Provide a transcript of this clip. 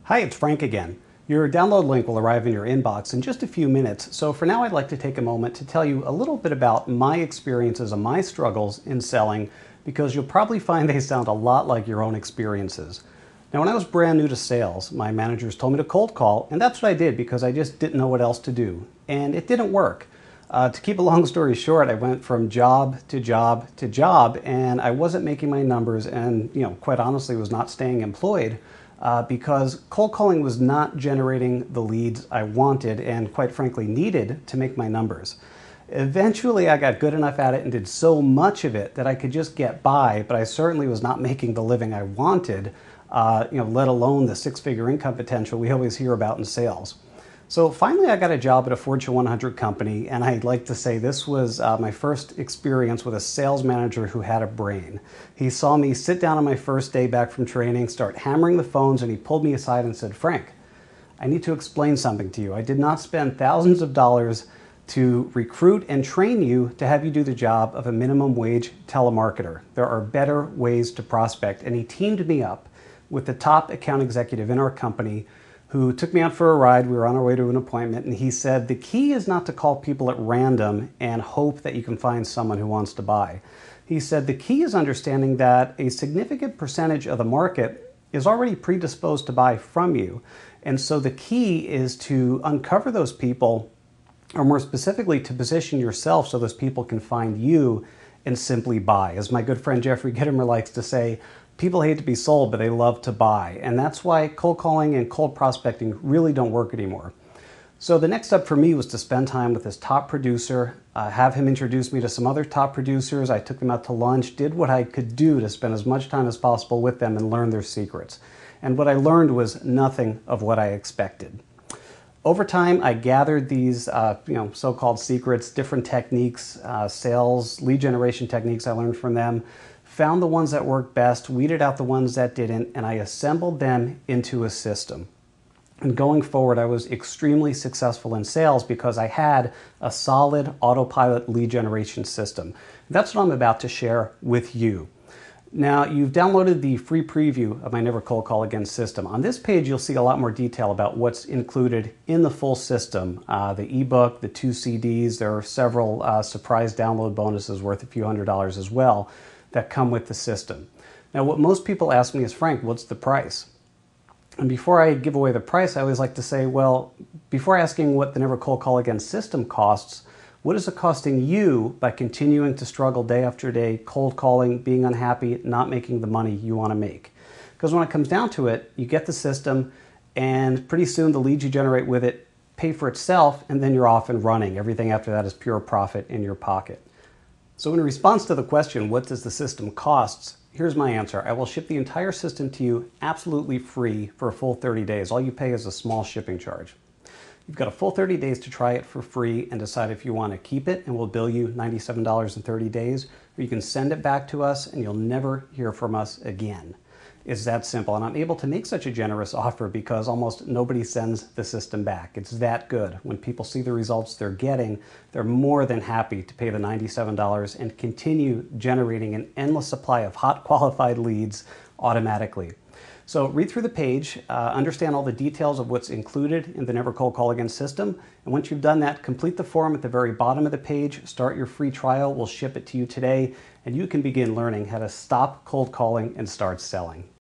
Hi, it's Frank again. Your download link will arrive in your inbox in just a few minutes, so for now I'd like to take a moment to tell you a little bit about my experiences and my struggles in selling, because you'll probably find they sound a lot like your own experiences. Now, when I was brand new to sales, my managers told me to cold call, and that's what I did because I just didn't know what else to do, and it didn't work. To keep a long story short, I went from job to job to job, and I wasn't making my numbers, and quite honestly, was not staying employed because cold calling was not generating the leads I wanted and, quite frankly, needed to make my numbers. Eventually, I got good enough at it and did so much of it that I could just get by, but I certainly was not making the living I wanted, let alone the six-figure income potential we always hear about in sales. So finally, I got a job at a Fortune 100 company, and I'd like to say this was my first experience with a sales manager who had a brain. He saw me sit down on my first day back from training, start hammering the phones, and he pulled me aside and said, "Frank, I need to explain something to you. I did not spend thousands of dollars to recruit and train you to have you do the job of a minimum wage telemarketer. There are better ways to prospect." And he teamed me up with the top account executive in our company who took me out for a ride. We were on our way to an appointment, and he said, "The key is not to call people at random and hope that you can find someone who wants to buy." He said, "The key is understanding that a significant percentage of the market is already predisposed to buy from you. And so the key is to uncover those people, or more specifically, to position yourself so those people can find you and simply buy." As my good friend Jeffrey Gitomer likes to say, people hate to be sold, but they love to buy. And that's why cold calling and cold prospecting really don't work anymore. So the next step for me was to spend time with this top producer, have him introduce me to some other top producers. I took them out to lunch, did what I could do to spend as much time as possible with them and learn their secrets. And what I learned was nothing of what I expected. Over time, I gathered these so-called secrets, different techniques, sales, lead generation techniques I learned from them, found the ones that worked best, weeded out the ones that didn't, and I assembled them into a system. And going forward, I was extremely successful in sales because I had a solid autopilot lead generation system. That's what I'm about to share with you. Now, you've downloaded the free preview of my Never Cold Call Again system. On this page, you'll see a lot more detail about what's included in the full system. The ebook, the 2 CDs, there are several surprise download bonuses worth a few $100s as well that come with the system. Now, what most people ask me is, "Frank, what's the price?" And before I give away the price, I always like to say, well, before asking what the Never Cold Call Again system costs, what is it costing you by continuing to struggle day after day, cold calling, being unhappy, not making the money you want to make? Because when it comes down to it, you get the system, and pretty soon the leads you generate with it pay for itself, and then you're off and running. Everything after that is pure profit in your pocket. So in response to the question, what does the system cost? Here's my answer. I will ship the entire system to you absolutely free for a full 30 days. All you pay is a small shipping charge. You've got a full 30 days to try it for free and decide if you want to keep it, and we'll bill you $97 in 30 days, or you can send it back to us and you'll never hear from us again. It's that simple, and I'm able to make such a generous offer because almost nobody sends the system back. It's that good. When people see the results they're getting, they're more than happy to pay the $97 and continue generating an endless supply of hot qualified leads automatically. So read through the page, understand all the details of what's included in the Never Cold Call Again system, and once you've done that, complete the form at the very bottom of the page, start your free trial, we'll ship it to you today, and you can begin learning how to stop cold calling and start selling.